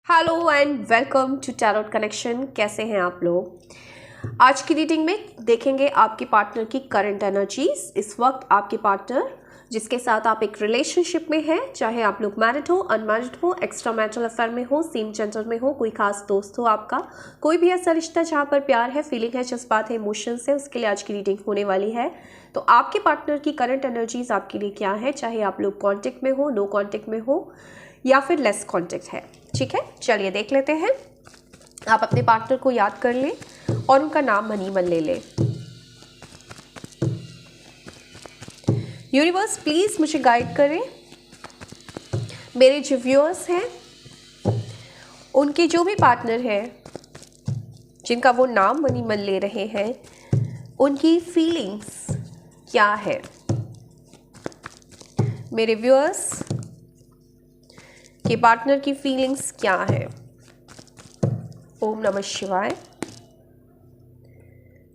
Hello and welcome to tarot connection. कैसे हैं आप लोग? आज की रीडिंग में देखेंगे आपके पार्टनर की करंट एनर्जीज। इस वक्त आपके पार्टनर जिसके साथ आप एक रिलेशनशिप में हैं, चाहे आप लोग मैरिड हो, अनमैरिड हो, एक्स्ट्रा मैरिटल अफेयर में हो, सेम जेंडर में हो, कोई खास दोस्त हो आपका, कोई भी ऐसा रिश्ता जहाँ पर प्यार है, फीलिंग है, जज्बात है, इमोशंस है, उसके लिए आज की रीडिंग होने वाली है। तो आपके पार्टनर की करंट एनर्जीज आपके लिए क्या है, चाहे आप लोग कॉन्टेक्ट में हो, नो कॉन्टेक्ट में हो या फिर लेस कॉन्टेक्ट है। ठीक है, चलिए देख लेते हैं। आप अपने पार्टनर को याद कर लें और उनका नाम मनी मन ले लें। यूनिवर्स प्लीज मुझे गाइड करें। मेरे जो व्यूअर्स हैं उनके जो भी पार्टनर हैं जिनका वो नाम मनी मन ले रहे हैं, उनकी फीलिंग्स क्या है। मेरे व्यूअर्स के पार्टनर की फीलिंग्स क्या है। ओम नमः शिवाय।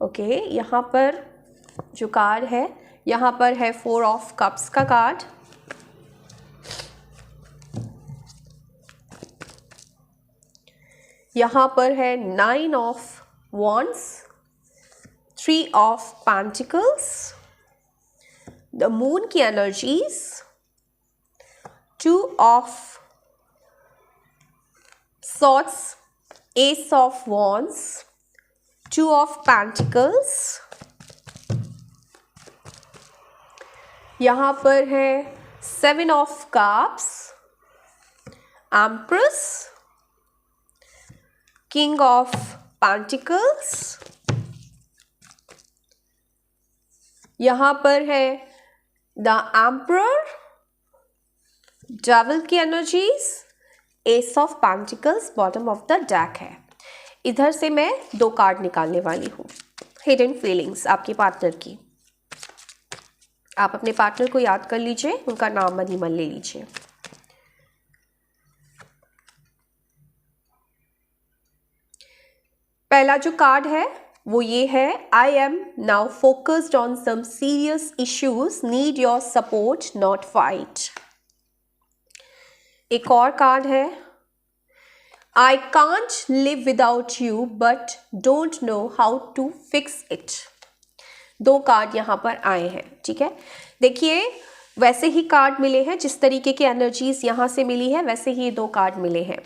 ओके, यहाँ पर जो कार्ड है, यहाँ पर है 4 ऑफ कप्स का कार्ड। यहाँ पर है 9 of wands, 3 of pentacles, the moon की energies, 2 of swords, ace of wands, 2 of pentacles, यहाँ पर है 7 of cups, empress, king of pentacles, यहाँ पर है the emperor, devil की energies, S of pentacles bottom of the deck है। इधर से मैं 2 कार्ड निकालने वाली हूँ। हिडन फीलिंग्स आपके पार्टनर की। आप अपने पार्टनर को याद कर लीजिए, उनका नाम मनी मन ले लीजिए। पहला जो कार्ड है वो ये है, I am now focused on some serious issues, need your support not fight. एक और कार्ड है, I can't live without you but don't know how to fix it। 2 card यहाँ पर आए हैं। ठीक है, देखिए वैसे ही कार्ड मिले हैं, जिस तरीके की एनर्जीज यहाँ से मिली है वैसे ही 2 कार्ड मिले हैं।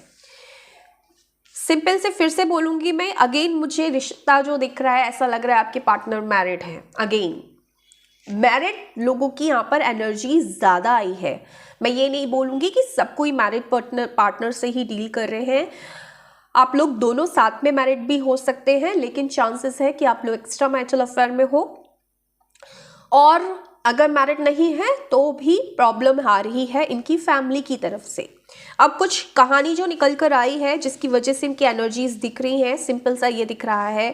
सिंपल से फिर से बोलूँगी मैं, अगेन मुझे रिश्ता जो दिख रहा है ऐसा लग रहा है आपके पार्टनर मैरिड है। अगेन मैरिड लोगों की यहाँ पर एनर्जी ज़्यादा आई है। मैं ये नहीं बोलूँगी कि सब कोई मैरिड पार्टनर से ही डील कर रहे हैं। आप लोग दोनों साथ में मैरिड भी हो सकते हैं, लेकिन चांसेस है कि आप लोग एक्स्ट्रा मैरिटल अफेयर में हो, और अगर मैरिड नहीं है तो भी प्रॉब्लम आ रही है इनकी फैमिली की तरफ से। अब कुछ कहानी जो निकल कर आई है जिसकी वजह से इनकी एनर्जीज दिख रही हैं, सिंपल सा ये दिख रहा है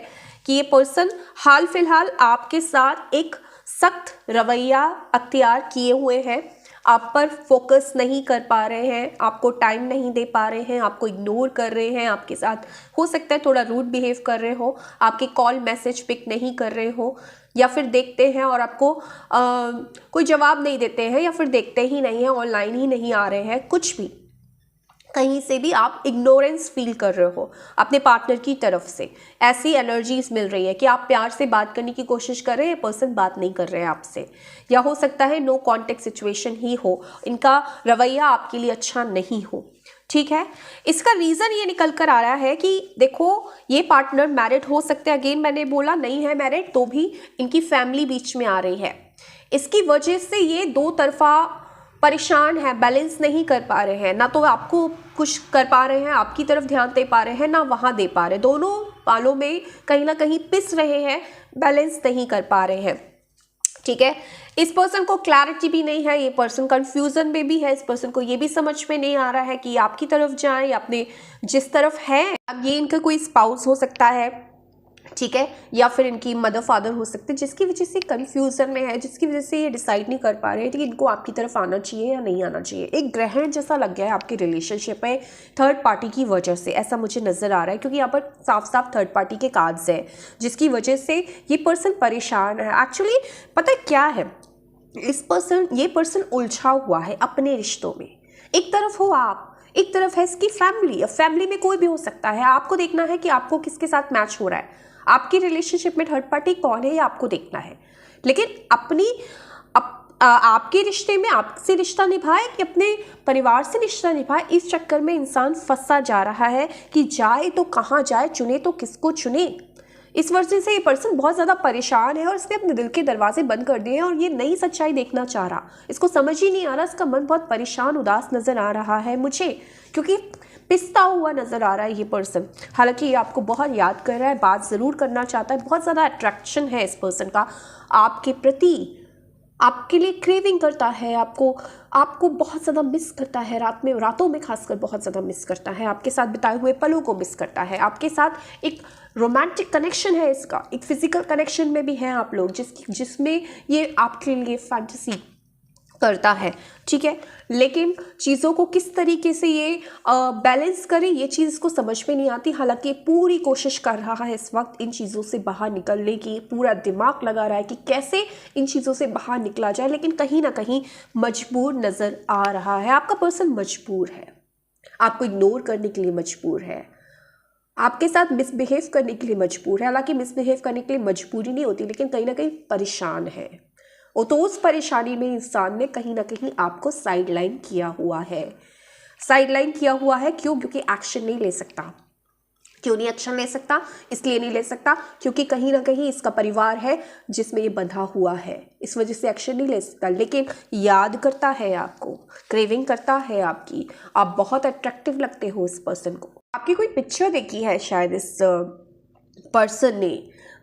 कि ये पर्सन हाल फिलहाल आपके साथ एक सख्त रवैया अख्तियार किए हुए हैं, आप पर फोकस नहीं कर पा रहे हैं, आपको टाइम नहीं दे पा रहे हैं, आपको इग्नोर कर रहे हैं, आपके साथ हो सकता है थोड़ा रूड बिहेव कर रहे हो, आपके कॉल मैसेज पिक नहीं कर रहे हो, या फिर देखते हैं और आपको कोई जवाब नहीं देते हैं, या फिर देखते ही नहीं हैं, ऑनलाइन ही नहीं आ रहे हैं, कुछ भी कहीं से भी आप इग्नोरेंस फील कर रहे हो अपने पार्टनर की तरफ से। ऐसी एनर्जीज मिल रही है कि आप प्यार से बात करने की कोशिश कर रहे हैं, पर्सन बात नहीं कर रहे हैं आपसे, या हो सकता है नो कॉन्टेक्ट सिचुएशन ही हो, इनका रवैया आपके लिए अच्छा नहीं हो। ठीक है, इसका रीज़न ये निकल कर आ रहा है कि देखो ये पार्टनर मैरिड हो सकते हैं। अगेन मैंने बोला नहीं है मैरिड, तो भी इनकी फैमिली बीच में आ रही है। इसकी वजह से ये 2 तरफा परेशान है, बैलेंस नहीं कर पा रहे हैं, ना तो आपको कुछ कर पा रहे हैं, आपकी तरफ ध्यान दे पा रहे हैं, ना वहाँ दे पा रहे, दोनों पालों में कहीं ना कहीं पिस रहे हैं, बैलेंस नहीं कर पा रहे हैं। ठीक है, इस पर्सन को क्लैरिटी भी नहीं है, ये पर्सन कंफ्यूजन में भी है, इस पर्सन को ये भी समझ में नहीं आ रहा है कि आपकी तरफ जाए या अपने जिस तरफ है। अब ये इनका कोई स्पाउस हो सकता है, ठीक है, या फिर इनकी मदर फादर हो सकते हैं, जिसकी वजह से कंफ्यूजन में है, जिसकी वजह से ये डिसाइड नहीं कर पा रहे हैं कि इनको आपकी तरफ आना चाहिए या नहीं आना चाहिए। एक ग्रहण जैसा लग गया है आपकी रिलेशनशिप में थर्ड पार्टी की वजह से, ऐसा मुझे नज़र आ रहा है, क्योंकि यहाँ पर साफ साफ थर्ड पार्टी के कार्ड्स हैं, जिसकी वजह से ये पर्सन परेशान है। एक्चुअली पता है क्या है, ये पर्सन उलझा हुआ है अपने रिश्तों में। एक तरफ हो आप, एक तरफ है इसकी फैमिली। अब फैमिली में कोई भी हो सकता है, आपको देखना है कि आपको किसके साथ मैच हो रहा है, आपकी रिलेशनशिप में थर्ड पार्टी कौन है ये आपको देखना है। लेकिन आपके रिश्ते में आपसे रिश्ता निभाए कि अपने परिवार से रिश्ता निभाए, इस चक्कर में इंसान फंसा जा रहा है कि जाए तो कहाँ जाए, चुने तो किसको चुने। इस वजह से ये पर्सन बहुत ज़्यादा परेशान है और इसने अपने दिल के दरवाजे बंद कर दिए हैं और ये नई सच्चाई देखना चाह रहा, इसको समझ ही नहीं आ रहा, इसका मन बहुत परेशान उदास नज़र आ रहा है मुझे, क्योंकि पिसता हुआ नज़र आ रहा है ये पर्सन। हालांकि ये आपको बहुत याद कर रहा है, बात ज़रूर करना चाहता है, बहुत ज़्यादा अट्रैक्शन है इस पर्सन का आपके प्रति, आपके लिए क्रेविंग करता है, आपको बहुत ज़्यादा मिस करता है, रातों में खासकर बहुत ज़्यादा मिस करता है, आपके साथ बिताए हुए पलों को मिस करता है, आपके साथ एक रोमांटिक कनेक्शन है इसका, एक फिजिकल कनेक्शन में भी हैं आप लोग जिसमें ये आपके लिए फैंटेसी करता है, ठीक है। लेकिन चीज़ों को किस तरीके से ये बैलेंस करे ये चीज़ इसको समझ में नहीं आती। हालांकि पूरी कोशिश कर रहा है इस वक्त इन चीज़ों से बाहर निकलने की, पूरा दिमाग लगा रहा है कि कैसे इन चीज़ों से बाहर निकला जाए, लेकिन कहीं ना कहीं मजबूर नज़र आ रहा है। आपका पर्सन मजबूर है, आपको इग्नोर करने के लिए मजबूर है, आपके साथ मिसबिहेव करने के लिए मजबूर है। हालांकि मिसबिहेव करने के लिए मजबूरी नहीं होती, लेकिन कहीं ना कहीं परेशान है। और तो उस परेशानी में इंसान ने कहीं ना कहीं आपको साइडलाइन किया हुआ है। साइडलाइन किया हुआ है क्यों? क्योंकि एक्शन नहीं ले सकता। क्यों नहीं एक्शन ले सकता? इसलिए नहीं ले सकता क्योंकि कहीं ना कहीं इसका परिवार है जिसमें ये बंधा हुआ है, इस वजह से एक्शन नहीं ले सकता। लेकिन याद करता है आपको, क्रेविंग करता है आपकी, आप बहुत अट्रैक्टिव लगते हो इस पर्सन को। आपकी कोई पिक्चर देखी है शायद इस पर्सन ने,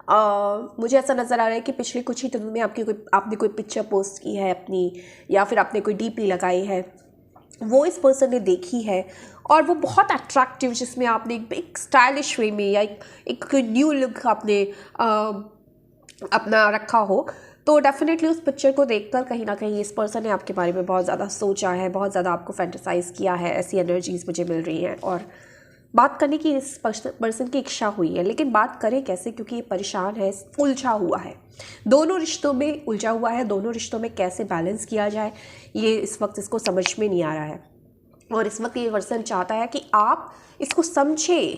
मुझे ऐसा नज़र आ रहा है कि पिछले कुछ ही दिनों में आपने कोई पिक्चर पोस्ट की है अपनी, या फिर आपने कोई डीपी लगाई है, वो इस पर्सन ने देखी है और वो बहुत अट्रैक्टिव, जिसमें आपने एक स्टाइलिश वे में या एक न्यू लुक आपने अपना रखा हो, तो डेफिनेटली उस पिक्चर को देखकर कहीं ना कहीं इस पर्सन ने आपके बारे में बहुत ज़्यादा सोचा है, बहुत ज़्यादा आपको फैंटेसाइज़ किया है। ऐसी एनर्जीज़ मुझे मिल रही हैं और बात करने की इस पर्सन की इच्छा हुई है, लेकिन बात करें कैसे, क्योंकि ये परेशान है, उलझा हुआ है, दोनों रिश्तों में उलझा हुआ है। दोनों रिश्तों में कैसे बैलेंस किया जाए ये इस वक्त इसको समझ में नहीं आ रहा है। और इस वक्त ये पर्सन चाहता है कि आप इसको समझें,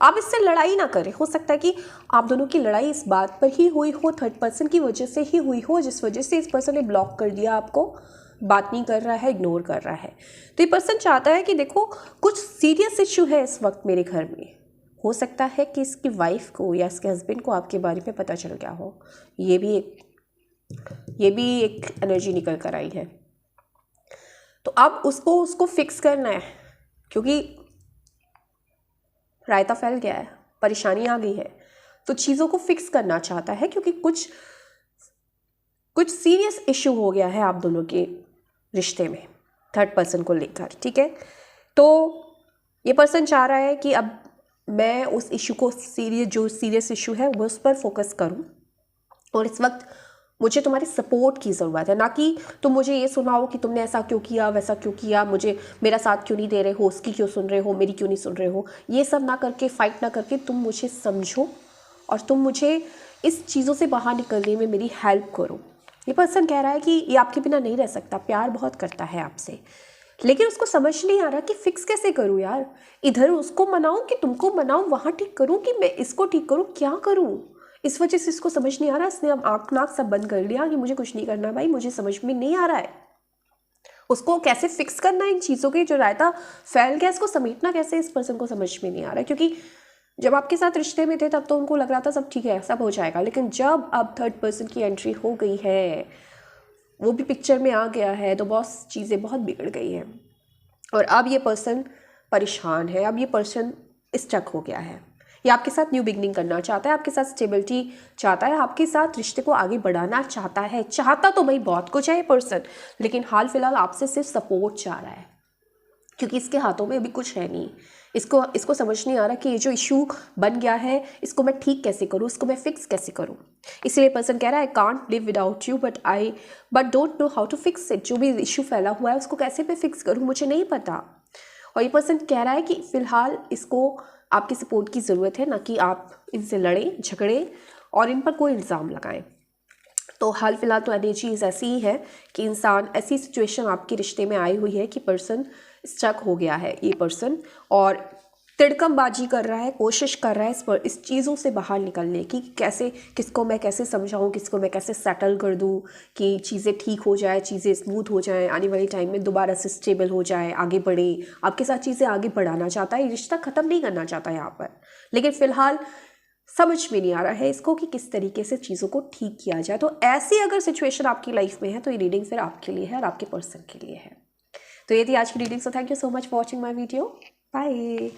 आप इससे लड़ाई ना करें। हो सकता है कि आप दोनों की लड़ाई इस बात पर ही हुई हो, थर्ड पर्सन की वजह से ही हुई हो, जिस वजह से इस पर्सन ने ब्लॉक कर दिया आपको, बात नहीं कर रहा है, इग्नोर कर रहा है। तो ये पर्सन चाहता है कि देखो कुछ सीरियस इशू है इस वक्त मेरे घर में। हो सकता है कि इसकी वाइफ को या इसके हस्बैंड को आपके बारे में पता चल गया हो, ये भी एक एनर्जी निकल कर आई है। तो अब उसको फिक्स करना है, क्योंकि रायता फैल गया है, परेशानी आ गई है, तो चीज़ों को फिक्स करना चाहता है, क्योंकि कुछ सीरियस इशू हो गया है आप दोनों के रिश्ते में थर्ड पर्सन को लेकर, ठीक है। तो ये पर्सन चाह रहा है कि अब मैं उस इशू को जो सीरियस इशू है वो उस पर फोकस करूं, और इस वक्त मुझे तुम्हारी सपोर्ट की ज़रूरत है, ना कि तुम मुझे ये सुनाओ कि तुमने ऐसा क्यों किया, वैसा क्यों किया, मेरा साथ क्यों नहीं दे रहे हो, उसकी क्यों सुन रहे हो, मेरी क्यों नहीं सुन रहे हो। ये सब ना करके, फाइट ना करके, तुम मुझे समझो और तुम मुझे इस चीज़ों से बाहर निकलने में मेरी हेल्प करो। ये पर्सन कह रहा है कि ये आपके बिना नहीं रह सकता, प्यार बहुत करता है आपसे, लेकिन उसको समझ नहीं आ रहा कि फिक्स कैसे करूँ यार। इधर उसको मनाऊँ कि तुमको मनाऊँ, वहाँ ठीक करूँ कि मैं इसको ठीक करूँ, क्या करूँ। इस वजह से इसको समझ नहीं आ रहा। इसने अब आँख नाक सब बंद कर लिया कि मुझे कुछ नहीं करना भाई, मुझे समझ में नहीं आ रहा है उसको कैसे फिक्स करना है इन चीज़ों के जो रायता फैल गया, इसको समेटना कैसे, इस पर्सन को समझ में नहीं आ रहा है। क्योंकि जब आपके साथ रिश्ते में थे तब तो उनको लग रहा था सब ठीक है, सब हो जाएगा, लेकिन जब अब थर्ड पर्सन की एंट्री हो गई है, वो भी पिक्चर में आ गया है, तो बहुत चीज़ें बहुत बिगड़ गई हैं और अब ये पर्सन परेशान है। अब ये पर्सन स्टक हो गया है। ये आपके साथ न्यू बिगनिंग करना चाहता है, आपके साथ स्टेबिलिटी चाहता है, आपके साथ रिश्ते को आगे बढ़ाना चाहता है। चाहता तो भाई बहुत कुछ है ये पर्सन, लेकिन हाल फिलहाल आपसे सिर्फ सपोर्ट चाह रहा है, क्योंकि इसके हाथों में अभी कुछ है नहीं। इसको समझ नहीं आ रहा कि ये जो इशू बन गया है इसको मैं ठीक कैसे करूँ, इसको मैं फिक्स कैसे करूँ। इसलिए पर्सन कह रहा है I can't live without you but don't know how to fix it. जो भी इशू फैला हुआ है उसको कैसे मैं फिक्स करूँ, मुझे नहीं पता। और ये पर्सन कह रहा है कि फ़िलहाल इसको आपकी सपोर्ट की ज़रूरत है, ना कि आप इनसे लड़ें झगड़ें और इन पर कोई इल्ज़ाम लगाएं। तो हाल फिलहाल तो एनर्जीज ऐसी ही है कि इंसान, ऐसी सिचुएशन आपके रिश्ते में आई हुई है कि पर्सन स्टक हो गया है ये पर्सन और तिड़कमबाजी कर रहा है, कोशिश कर रहा है इस चीज़ों से बाहर निकलने की, कैसे किसको मैं कैसे समझाऊं, किसको मैं कैसे सेटल कर दूं कि चीज़ें ठीक हो जाए, चीज़ें स्मूथ हो जाएं, आने वाले टाइम में दोबारा से स्टेबल हो जाए, आगे बढ़े। आपके साथ चीज़ें आगे बढ़ाना चाहता है, रिश्ता ख़त्म नहीं करना चाहता यहाँ पर, लेकिन फ़िलहाल समझ में नहीं आ रहा है इसको कि किस तरीके से चीज़ों को ठीक किया जाए। तो ऐसी अगर सिचुएशन आपकी लाइफ में है तो ये रीडिंग फिर आपके लिए है और आपके पर्सन के लिए है। तो ये थी आज की reading. So thank you so much for watching my video. Bye.